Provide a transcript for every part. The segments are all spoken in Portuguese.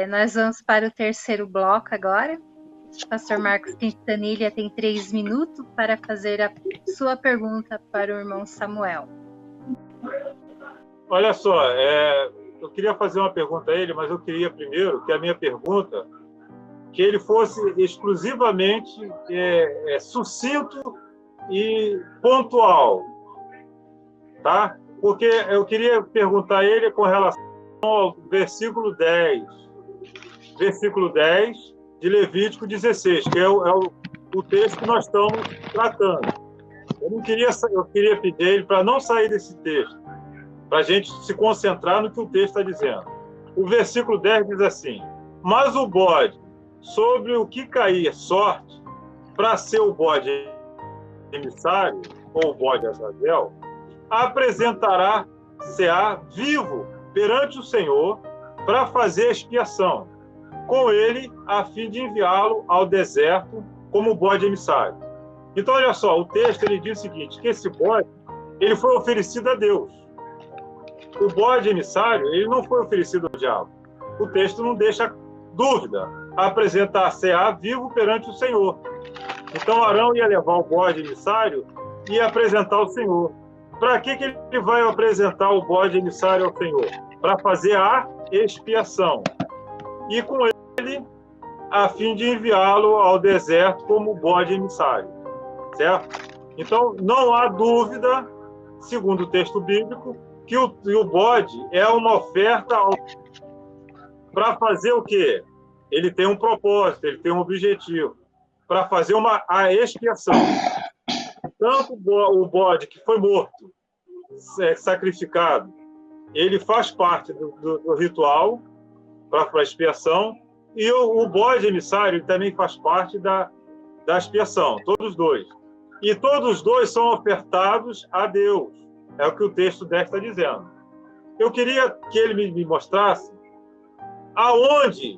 Nós vamos para o terceiro bloco agora. O pastor Marcos Quintanilha tem 3 minutos para fazer a sua pergunta para o irmão Samuel. Olha só, eu queria fazer uma pergunta a ele, mas eu queria primeiro que a minha pergunta, que ele fosse exclusivamente sucinto e pontual, tá? Porque eu queria perguntar a ele com relação ao versículo 10 de Levítico 16, que é o texto que nós estamos tratando. Eu queria pedir a ele para não sair desse texto, para a gente se concentrar no que o texto está dizendo. O versículo 10 diz assim: mas o bode, sobre o que cair sorte, para ser o bode emissário, ou o bode Azazel, apresentará-se-á vivo perante o Senhor para fazer expiação com ele, a fim de enviá-lo ao deserto como bode emissário. Então, olha só, o texto ele diz o seguinte, que esse bode ele foi oferecido a Deus. O bode emissário ele não foi oferecido ao diabo. O texto não deixa dúvida. Apresentar-se-á vivo perante o Senhor. Então, Arão ia levar o bode emissário e ia apresentar ao Senhor. Para que ele vai apresentar o bode emissário ao Senhor? Para fazer a expiação. E com ele, a fim de enviá-lo ao deserto como bode emissário. Certo? Então, não há dúvida, segundo o texto bíblico, que o bode é uma oferta para fazer o quê? Ele tem um propósito, ele tem um objetivo, para fazer a expiação. Tanto o bode que foi morto, sacrificado, ele faz parte do ritual para a expiação, e o bode emissário ele também faz parte da expiação, todos dois. E todos dois são ofertados a Deus. É o que o texto 10 está dizendo. Eu queria que ele me mostrasse aonde,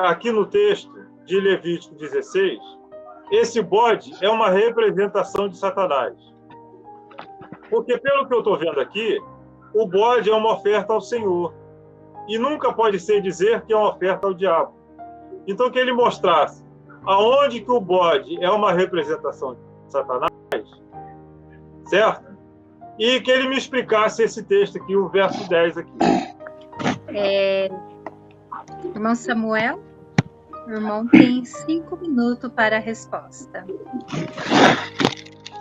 aqui no texto de Levítico 16, esse bode é uma representação de Satanás. Porque, pelo que eu estou vendo aqui, o bode é uma oferta ao Senhor. E nunca pode ser dizer que é uma oferta ao diabo. Então, que ele mostrasse aonde que o bode é uma representação de Satanás, certo? E que ele me explicasse esse texto aqui, o verso 10 aqui. Irmão Samuel, o irmão tem 5 minutos para a resposta.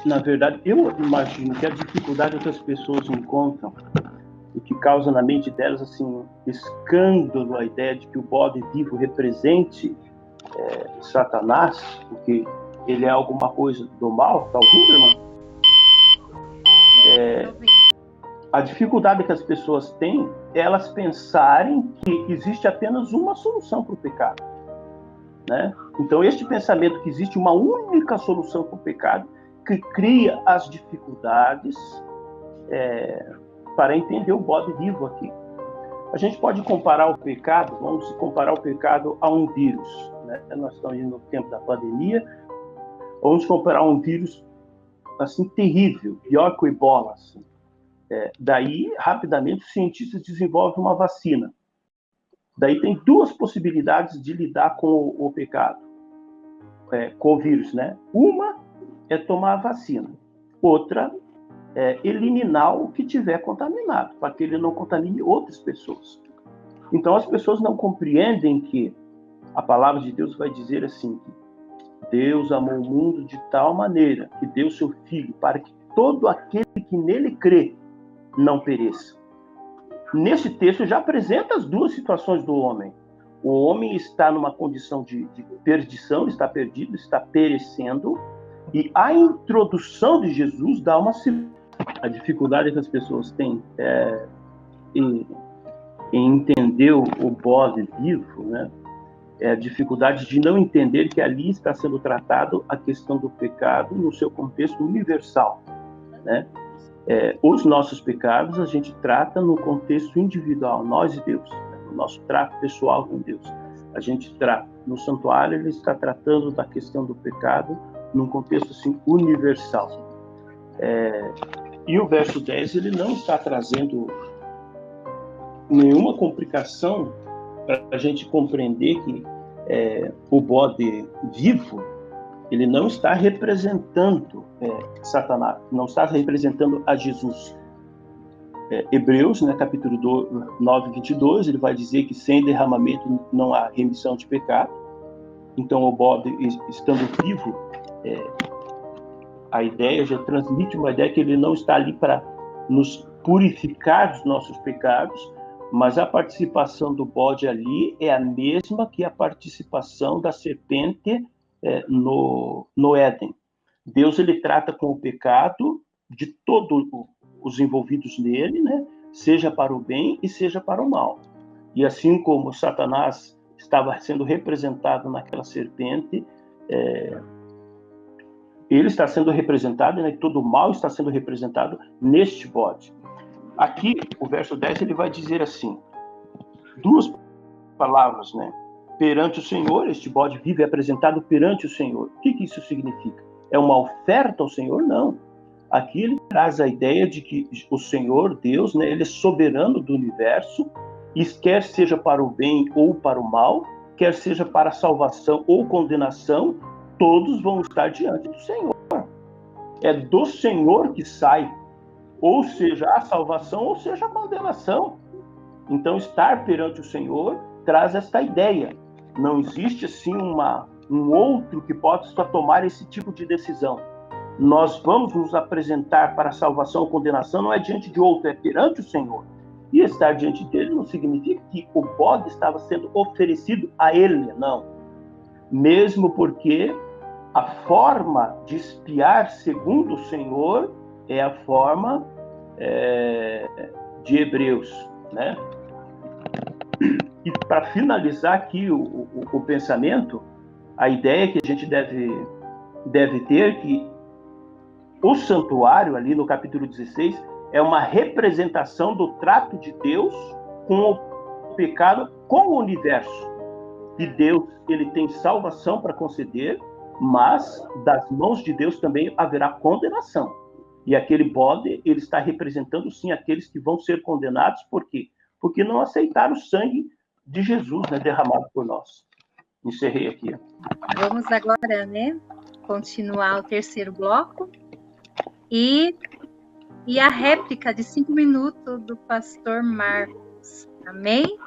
Na verdade, eu imagino que a dificuldade que as pessoas encontram, o que causa na mente delas assim, escândalo, a ideia de que o bode vivo represente Satanás, porque ele é alguma coisa do mal, está ouvindo, irmão? A dificuldade que as pessoas têm é elas pensarem que existe apenas uma solução para o pecado, né? Então, este pensamento que existe uma única solução para o pecado que cria as dificuldades para entender o bode vivo aqui. A gente pode comparar o pecado, vamos comparar o pecado a um vírus, né? Nós estamos indo no tempo da pandemia, vamos comparar um vírus assim terrível, pior que o Ebola, assim. Daí, rapidamente, os cientistas desenvolvem uma vacina. Daí tem duas possibilidades de lidar com o pecado, com o vírus, né? Uma é tomar a vacina, outra é eliminar o que tiver contaminado, para que ele não contamine outras pessoas. Então, as pessoas não compreendem que a palavra de Deus vai dizer assim, que Deus amou o mundo de tal maneira que deu seu Filho para que todo aquele que nele crê não pereça. Nesse texto já apresenta as duas situações do homem. O homem está numa condição de perdição, está perdido, está perecendo, e a introdução de Jesus dá uma... A dificuldade que as pessoas têm em entender o bode vivo, né? É a dificuldade de não entender que ali está sendo tratado a questão do pecado no seu contexto universal, né? Os nossos pecados a gente trata no contexto individual, nós e Deus, né? No nosso trato pessoal com Deus. A gente trata, no santuário ele está tratando da questão do pecado num contexto assim, universal. E o verso 10 ele não está trazendo nenhuma complicação para a gente compreender que o bode vivo, ele não está representando Satanás, não está representando a Jesus. Hebreus, né, capítulo 9, 22, ele vai dizer que sem derramamento não há remissão de pecado. Então, o bode, estando vivo, a ideia já transmite uma ideia que ele não está ali para nos purificar dos nossos pecados, mas a participação do bode ali é a mesma que a participação da serpente no Éden. Deus, ele trata com o pecado de todos os envolvidos nele, né? Seja para o bem e seja para o mal. E assim como Satanás estava sendo representado naquela serpente, ele está sendo representado, né? Todo o mal está sendo representado neste bode. Aqui, o verso 10, ele vai dizer assim, duas palavras, né? Perante o Senhor, este bode vivo é apresentado perante o Senhor. O que isso significa? É uma oferta ao Senhor? Não. Aqui ele traz a ideia de que o Senhor, Deus, né, ele é soberano do universo, e quer seja para o bem ou para o mal, quer seja para salvação ou condenação, todos vão estar diante do Senhor. É do Senhor que sai, ou seja, a salvação, ou seja, a condenação. Então, estar perante o Senhor traz esta ideia. Não existe, assim, um outro que possa tomar esse tipo de decisão. Nós vamos nos apresentar para a salvação ou condenação, não é diante de outro, é perante o Senhor. E estar diante dele não significa que o bode estava sendo oferecido a ele, não. Mesmo porque a forma de expiar segundo o Senhor é a forma de Hebreus, né? E para finalizar aqui o pensamento, a ideia que a gente deve ter que o santuário, ali no capítulo 16, é uma representação do trato de Deus com o pecado, com o universo. E Deus, ele tem salvação para conceder, mas das mãos de Deus também haverá condenação. E aquele bode, ele está representando, sim, aqueles que vão ser condenados. Por quê? Porque não aceitaram o sangue de Jesus, né, derramado por nós. Encerrei aqui. Vamos agora, né, continuar o terceiro bloco. E a réplica de 5 minutos do pastor Marcos. Amém?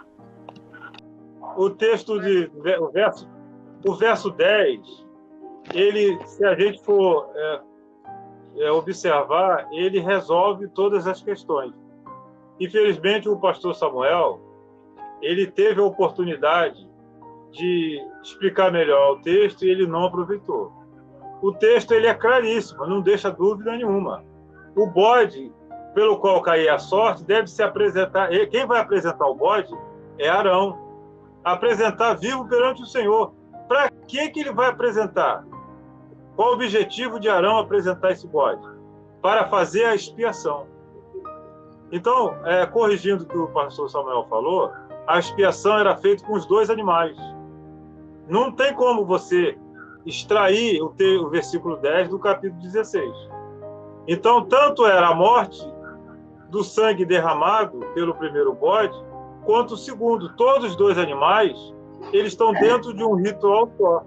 O texto o verso 10, ele, se a gente for observar, ele resolve todas as questões. Infelizmente, o pastor Samuel, ele teve a oportunidade de explicar melhor o texto e ele não aproveitou. O texto, ele é claríssimo, não deixa dúvida nenhuma. O bode, pelo qual cair a sorte, deve se apresentar. Quem vai apresentar o bode é Arão. Apresentar vivo perante o Senhor. Para que ele vai apresentar? Qual o objetivo de Arão apresentar esse bode? Para fazer a expiação. Então, corrigindo o que o pastor Samuel falou, a expiação era feita com os dois animais. Não tem como você extrair o versículo 10 do capítulo 16. Então, tanto era a morte do sangue derramado pelo primeiro bode, quanto o segundo. Todos os dois animais, eles estão dentro de um ritual só.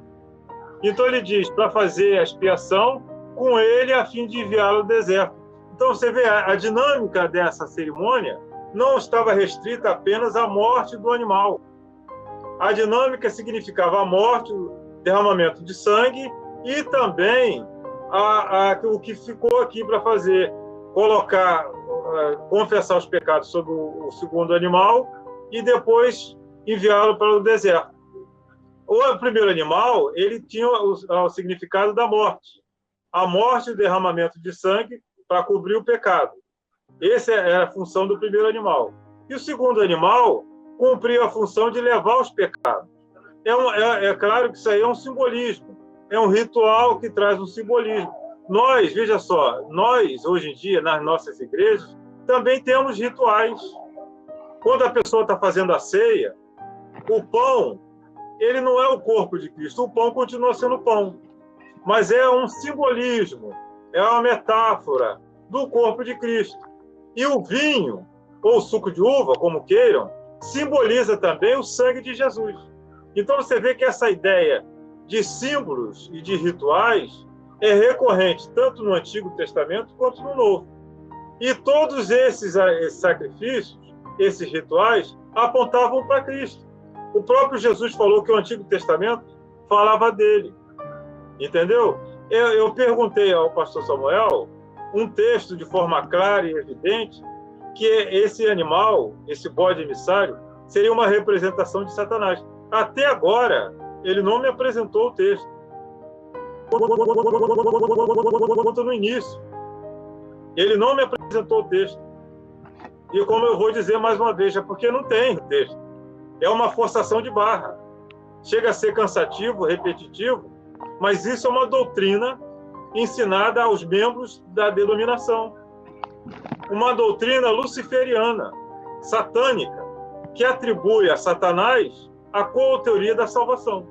Então, ele diz, para fazer a expiação com ele, a fim de enviá-lo ao deserto. Então, você vê, a dinâmica dessa cerimônia não estava restrita apenas à morte do animal. A dinâmica significava a morte, o derramamento de sangue e também o que ficou aqui para fazer, confessar os pecados sobre o segundo animal e depois enviá-lo para o deserto. O primeiro animal, ele tinha o significado da morte. A morte e o derramamento de sangue para cobrir o pecado. Essa era a função do primeiro animal. E o segundo animal cumpria a função de levar os pecados. É claro que isso aí é um simbolismo. É um ritual que traz um simbolismo. Veja só, nós, hoje em dia, nas nossas igrejas, também temos rituais. Quando a pessoa está fazendo a ceia, o pão, ele não é o corpo de Cristo. O pão continua sendo pão. Mas é um simbolismo, é uma metáfora do corpo de Cristo. E o vinho, ou o suco de uva, como queiram, simboliza também o sangue de Jesus. Então você vê que essa ideia de símbolos e de rituais é recorrente tanto no Antigo Testamento quanto no Novo. E todos esses sacrifícios, esses rituais, apontavam para Cristo. O próprio Jesus falou que o Antigo Testamento falava dele. Entendeu? Eu perguntei ao pastor Samuel um texto de forma clara e evidente que esse animal, esse bode emissário, seria uma representação de Satanás. Até agora, ele não me apresentou o texto. No início, ele não me apresentou o texto. E como eu vou dizer mais uma vez, é porque não tem o texto. É uma forçação de barra. Chega a ser cansativo, repetitivo, mas isso é uma doutrina ensinada aos membros da denominação. Uma doutrina luciferiana, satânica, que atribui a Satanás a coautoria da salvação.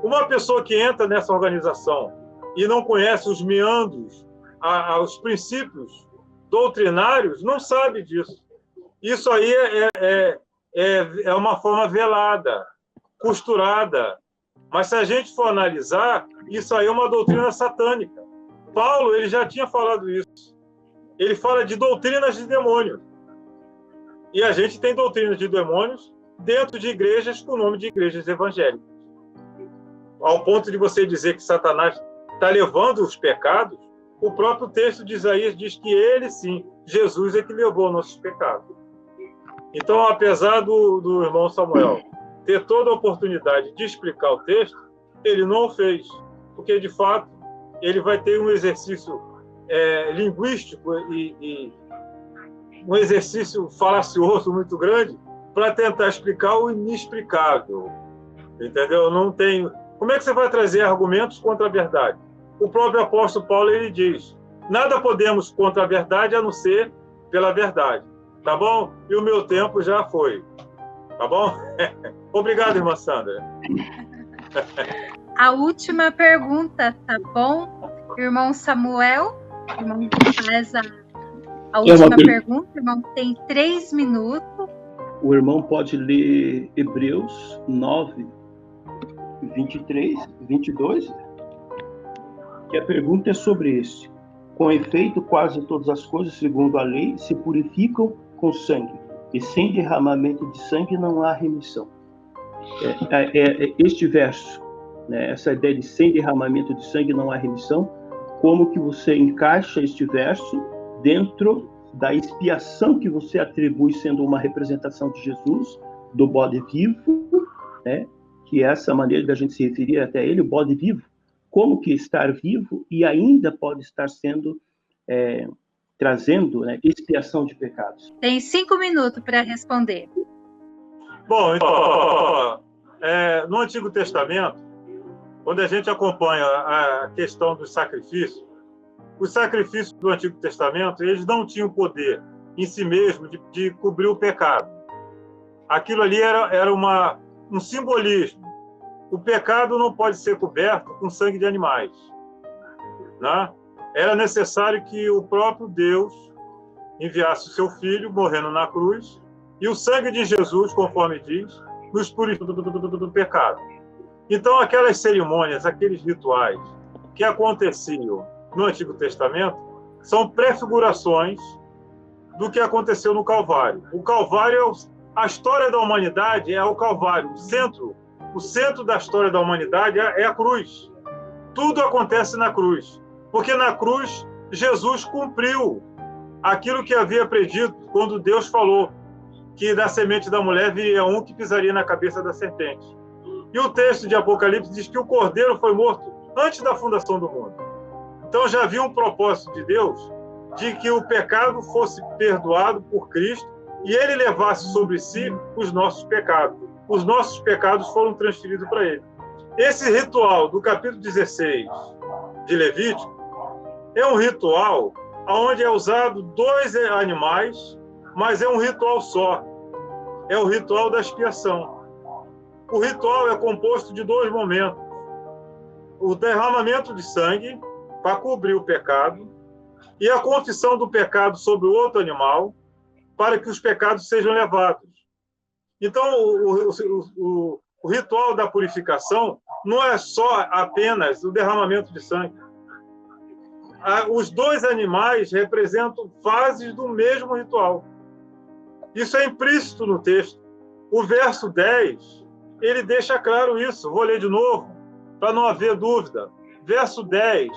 Uma pessoa que entra nessa organização e não conhece os meandros, os princípios doutrinários, não sabe disso. Isso aí é uma forma velada, costurada. Mas se a gente for analisar, isso aí é uma doutrina satânica. Paulo, ele já tinha falado isso. Ele fala de doutrinas de demônios. E a gente tem doutrinas de demônios dentro de igrejas com o nome de igrejas evangélicas. Ao ponto de você dizer que Satanás está levando os pecados, o próprio texto de Isaías diz que ele, sim, Jesus é que levou nossos pecados. Então, apesar do irmão Samuel ter toda a oportunidade de explicar o texto, ele não o fez, porque, de fato, ele vai ter um exercício linguístico e um exercício falacioso muito grande para tentar explicar o inexplicável. Entendeu? Não tem... Como é que você vai trazer argumentos contra a verdade? O próprio apóstolo Paulo, ele diz: nada podemos contra a verdade a não ser pela verdade. Tá bom? E o meu tempo já foi. Tá bom? Obrigado, irmã Sandra. A última pergunta, tá bom? Irmão Samuel, irmão faz a última pergunta. O irmão tem 3 minutos. O irmão pode ler Hebreus 9, 23, 22, que a pergunta é sobre esse. Com efeito, quase todas as coisas, segundo a lei, se purificam com sangue, e sem derramamento de sangue não há remissão. Este verso, né, essa ideia de sem derramamento de sangue não há remissão, como que você encaixa este verso dentro da expiação que você atribui sendo uma representação de Jesus, do bode vivo, né, que é essa maneira da gente se referir até ele, o bode vivo, como que estar vivo e ainda pode estar sendo trazendo, né, expiação de pecados. Tem 5 minutos para responder. Bom, então, no Antigo Testamento, quando a gente acompanha a questão dos sacrifícios, os sacrifícios do Antigo Testamento, eles não tinham poder em si mesmo de cobrir o pecado. Aquilo ali era um simbolismo. O pecado não pode ser coberto com sangue de animais, né? Era necessário que o próprio Deus enviasse o seu Filho morrendo na cruz, e o sangue de Jesus, conforme diz, nos purifica do pecado. Então, aquelas cerimônias, aqueles rituais que aconteciam no Antigo Testamento são prefigurações do que aconteceu no Calvário. O Calvário, a história da humanidade é o Calvário. O centro da história da humanidade é a cruz. Tudo acontece na cruz. Porque na cruz, Jesus cumpriu aquilo que havia predito quando Deus falou que da semente da mulher viria um que pisaria na cabeça da serpente. E o texto de Apocalipse diz que o Cordeiro foi morto antes da fundação do mundo. Então já havia um propósito de Deus de que o pecado fosse perdoado por Cristo e ele levasse sobre si os nossos pecados. Os nossos pecados foram transferidos para ele. Esse ritual do capítulo 16 de Levítico é um ritual onde é usado 2 animais, mas é um ritual só. É o ritual da expiação. O ritual é composto de 2 momentos. O derramamento de sangue para cobrir o pecado e a confissão do pecado sobre o outro animal para que os pecados sejam levados. Então, o ritual da purificação não é só apenas o derramamento de sangue. Os dois animais representam fases do mesmo ritual. Isso é implícito no texto. O verso 10, ele deixa claro isso. Vou ler de novo, para não haver dúvida. Verso 10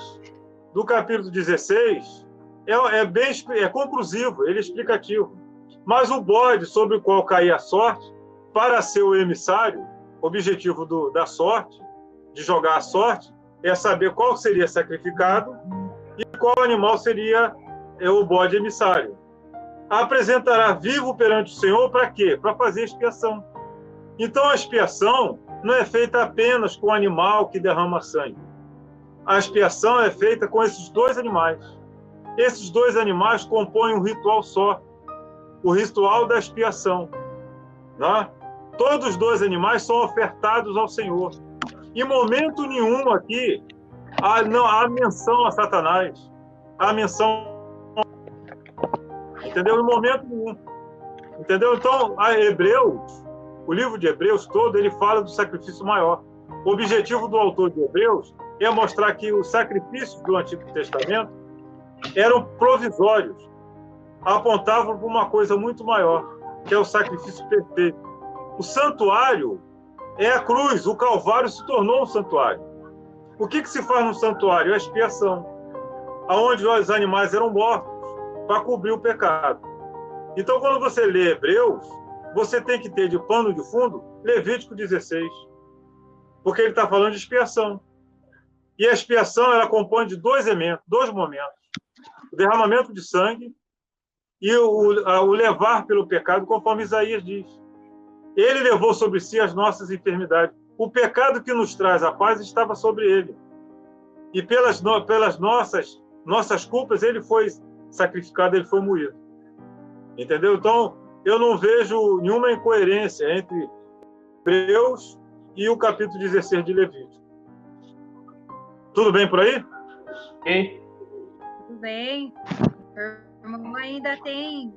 do capítulo 16 é conclusivo, ele é explicativo. Mas o bode sobre o qual caía a sorte, para ser o emissário, o objetivo da sorte, de jogar a sorte, é saber qual seria sacrificado e qual animal seria o bode emissário. Apresentará vivo perante o Senhor para quê? Para fazer expiação. Então a expiação não é feita apenas com o animal que derrama sangue. A expiação é feita com esses dois animais. Esses dois animais compõem um ritual só, o ritual da expiação. Né? Todos os dois animais são ofertados ao Senhor. Em momento nenhum aqui há menção a Satanás. Há menção, entendeu? Em momento nenhum. Entendeu? Então, o livro de Hebreus todo, ele fala do sacrifício maior. O objetivo do autor de Hebreus é mostrar que os sacrifícios do Antigo Testamento eram provisórios, apontavam para uma coisa muito maior, que é o sacrifício perfeito. O santuário é a cruz, o Calvário se tornou um santuário. O que se faz no santuário? É a expiação, aonde os animais eram mortos para cobrir o pecado. Então, quando você lê Hebreus, você tem que ter de pano de fundo Levítico 16, porque ele está falando de expiação. E a expiação, ela compõe de dois momentos: o derramamento de sangue e o levar pelo pecado, conforme Isaías diz. Ele levou sobre si as nossas enfermidades. O pecado que nos traz a paz estava sobre ele. E pelas nossas culpas, ele foi sacrificado, ele foi moído. Entendeu? Então, eu não vejo nenhuma incoerência entre Hebreus e o capítulo 16 de Levítico. Tudo bem por aí? Ei. Tudo bem. O irmão ainda tem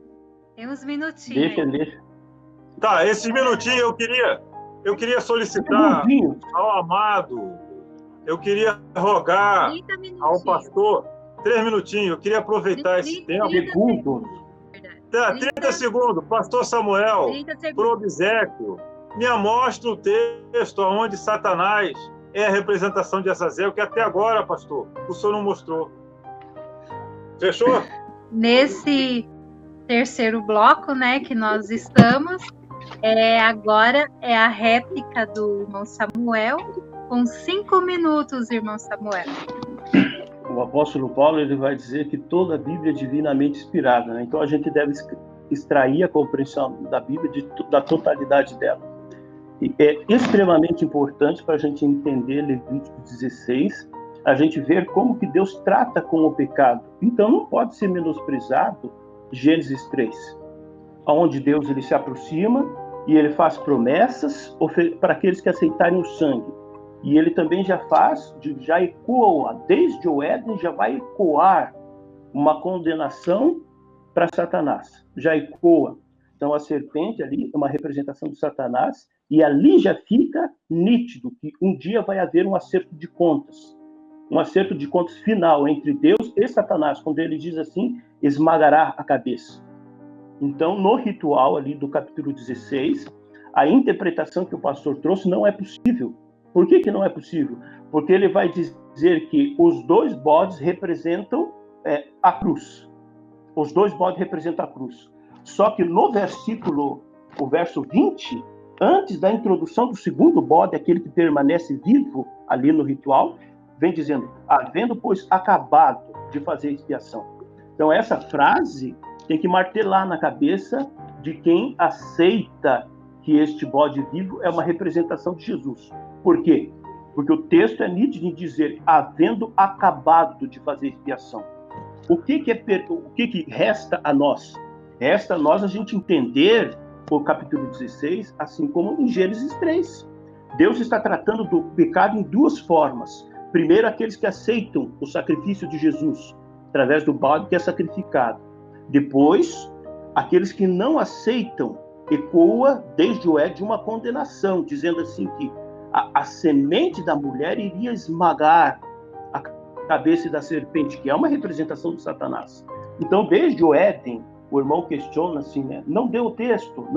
uns minutinhos. Deixa. Tá, esses minutinhos eu queria solicitar ao amado, eu queria rogar ao pastor, 3 minutinhos, eu queria aproveitar esse tempo. 30 segundos, pastor Samuel, por obséquio, me mostra o texto onde Satanás é a representação de Azazel, que até agora, pastor, o senhor não mostrou. Fechou? Nesse terceiro bloco, né, que nós estamos, agora é a réplica do irmão Samuel, com 5 minutos, irmão Samuel. O apóstolo Paulo, ele vai dizer que toda a Bíblia é divinamente inspirada, né? Então a gente deve extrair a compreensão da Bíblia da totalidade dela. E é extremamente importante para a gente entender Levítico 16, a gente ver como que Deus trata com o pecado. Então não pode ser menosprezado Gênesis 3, onde Deus ele se aproxima e ele faz promessas para aqueles que aceitarem o sangue. E ele também já ecoa, desde o Éden, já vai ecoar uma condenação para Satanás. Já ecoa. Então a serpente ali é uma representação de Satanás, e ali já fica nítido que um dia vai haver um acerto de contas final entre Deus e Satanás, quando ele diz assim, esmagará a cabeça. Então, no ritual ali do capítulo 16, a interpretação que o pastor trouxe não é possível. Por que não é possível? Porque ele vai dizer que os dois bodes representam a cruz. Os dois bodes representam a cruz. Só que no o verso 20, antes da introdução do segundo bode, aquele que permanece vivo ali no ritual, vem dizendo, havendo, pois, acabado de fazer expiação. Então, essa frase tem que martelar na cabeça de quem aceita que este bode vivo é uma representação de Jesus. Por quê? Porque o texto é nítido em dizer, havendo acabado de fazer expiação. O que resta a nós? Resta a nós a gente entender o capítulo 16, assim como em Gênesis 3. Deus está tratando do pecado em duas formas. Primeiro, aqueles que aceitam o sacrifício de Jesus, através do bode que é sacrificado. Depois, aqueles que não aceitam ecoa desde o Éden uma condenação, dizendo assim que a semente da mulher iria esmagar a cabeça da serpente, que é uma representação de Satanás. Então, desde o Éden, o irmão questiona assim, né? Não deu o texto,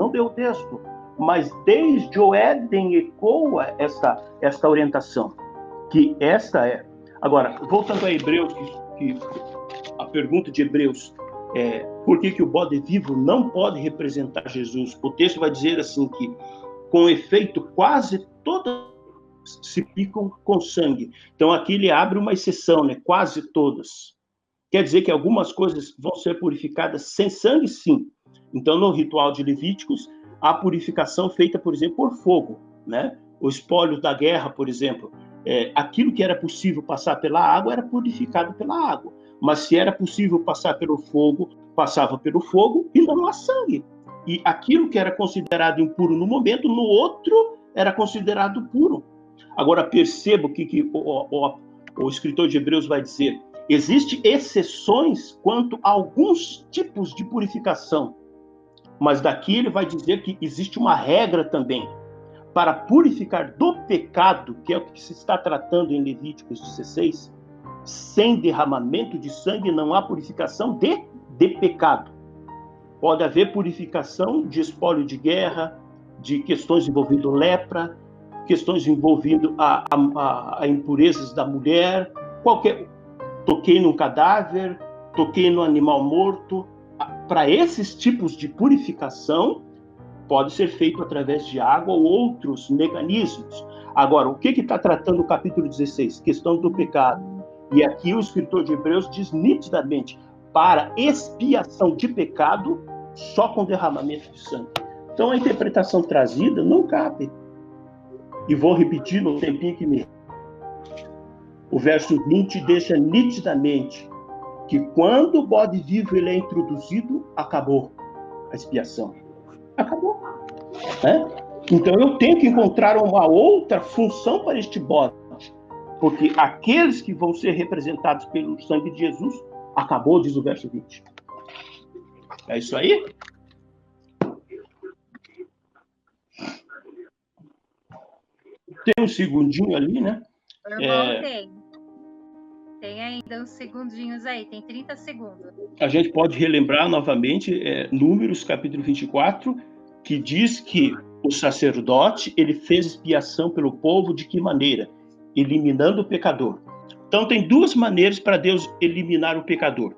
mas desde o Éden ecoa esta orientação, que esta é. Agora, voltando a Hebreus, que a pergunta de Hebreus é por que o bode vivo não pode representar Jesus? O texto vai dizer assim que, com efeito, quase todas se picam com sangue. Então, aqui ele abre uma exceção, né? Quase todas. Quer dizer que algumas coisas vão ser purificadas sem sangue? Sim. Então, no ritual de Levíticos, a purificação feita, por exemplo, por fogo, né? O espólio da guerra, por exemplo. Aquilo que era possível passar pela água era purificado pela água. Mas se era possível passar pelo fogo, passava pelo fogo e não há sangue. E aquilo que era considerado impuro no momento, no outro era considerado puro. Agora, perceba o que o escritor de Hebreus vai dizer. Existem exceções quanto a alguns tipos de purificação, mas daqui ele vai dizer que existe uma regra também para purificar do pecado, que é o que se está tratando em Levíticos 16, sem derramamento de sangue não há purificação de pecado. Pode haver purificação de espólio de guerra, de questões envolvendo lepra, questões envolvendo a impurezas da mulher, toquei num cadáver, toquei no animal morto. Para esses tipos de purificação, pode ser feito através de água ou outros mecanismos. Agora, o que está tratando o capítulo 16? Questão do pecado. E aqui o escritor de Hebreus diz nitidamente, para expiação de pecado, só com derramamento de sangue. Então, a interpretação trazida não cabe. E vou repetir no tempinho que me... O verso 20 deixa nitidamente que quando o bode vivo ele é introduzido, acabou a expiação. Acabou. Né? Então eu tenho que encontrar uma outra função para este bode, porque aqueles que vão ser representados pelo sangue de Jesus, acabou, diz o verso 20. É isso aí? Tem um segundinho ali, né? Irmão, tem ainda uns segundinhos aí, tem 30 segundos. A gente pode relembrar novamente Números, capítulo 24, que diz que o sacerdote, ele fez expiação pelo povo de que maneira? Eliminando o pecador. Então, tem duas maneiras para Deus eliminar o pecador.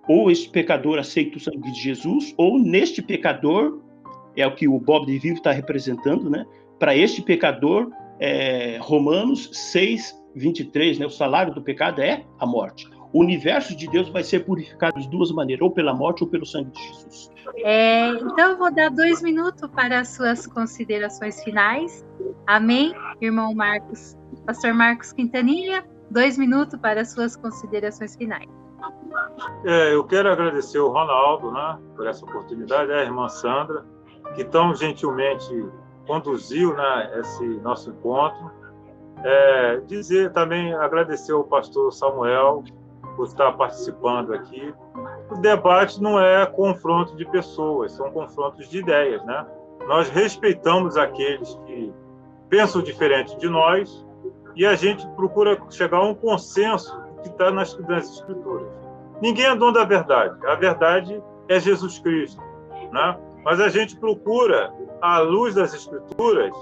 Ou esse pecador aceita o sangue de Jesus, ou neste pecador, é o que o bode vivo está representando, né? Para este pecador, Romanos 6, 23, né? O salário do pecado é a morte. O universo de Deus vai ser purificado de duas maneiras, ou pela morte ou pelo sangue de Jesus. Então, eu vou dar 2 minutos para as suas considerações finais. Amém, irmão Marcos? Pastor Marcos Quintanilha, 2 minutos para as suas considerações finais. Eu quero agradecer o Ronaldo, né, por essa oportunidade, a irmã Sandra, que tão gentilmente conduziu, né, esse nosso encontro. Também agradecer ao pastor Samuel por estar participando aqui. O debate não é confronto de pessoas, são confrontos de ideias, né? Nós respeitamos aqueles que pensam diferente de nós e a gente procura chegar a um consenso que está nas Escrituras. Ninguém é dono da verdade. A verdade é Jesus Cristo, né? Mas a gente procura, à luz das Escrituras,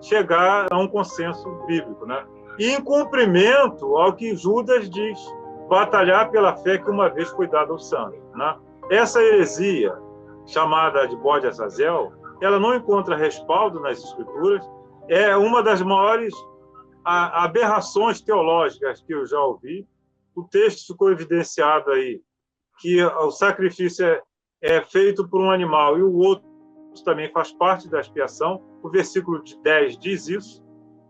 chegar a um consenso bíblico, né? E em cumprimento ao que Judas diz, batalhar pela fé que uma vez foi dada aos santos, né? Essa heresia, chamada de bode Azazel, ela não encontra respaldo nas Escrituras, é uma das maiores aberrações teológicas que eu já ouvi. O texto ficou evidenciado aí, que o sacrifício é feito por um animal e o outro também faz parte da expiação. O versículo 10 diz isso,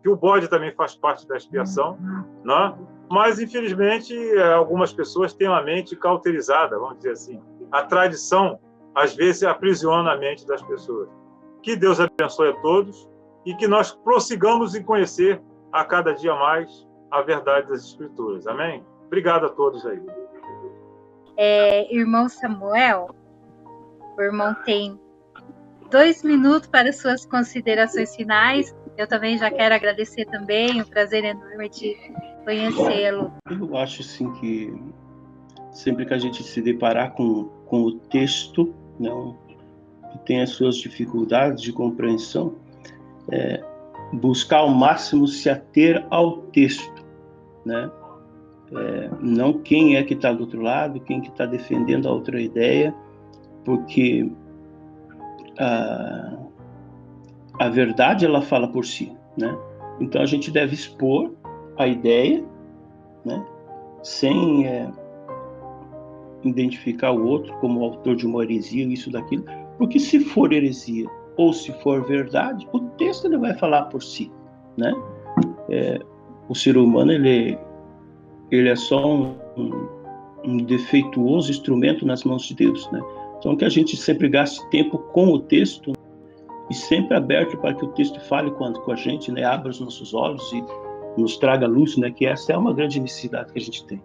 que o bode também faz parte da expiação, né? Mas, infelizmente, algumas pessoas têm a mente cauterizada, vamos dizer assim. A tradição, às vezes, aprisiona a mente das pessoas. Que Deus abençoe a todos e que nós prossigamos em conhecer a cada dia mais a verdade das Escrituras. Amém? Obrigado a todos aí. Irmão Samuel, o irmão tem 2 minutos para suas considerações finais. Eu também já quero agradecer também, um prazer enorme de conhecê-lo. Eu acho assim que sempre que a gente se deparar com o texto, não, que tem as suas dificuldades de compreensão, buscar ao máximo se ater ao texto, né? Não quem é que está do outro lado, quem que está defendendo a outra ideia, porque a verdade ela fala por si, né? Então a gente deve expor a ideia, né? Sem identificar o outro como autor de uma heresia, isso daquilo, porque se for heresia ou se for verdade, o texto ele vai falar por si, né? O ser humano ele é só um defeituoso instrumento nas mãos de Deus, né? Então que a gente sempre gaste tempo com o texto e sempre aberto para que o texto fale com a gente, né? Abra os nossos olhos e nos traga luz, né? Que essa é uma grande necessidade que a gente tem.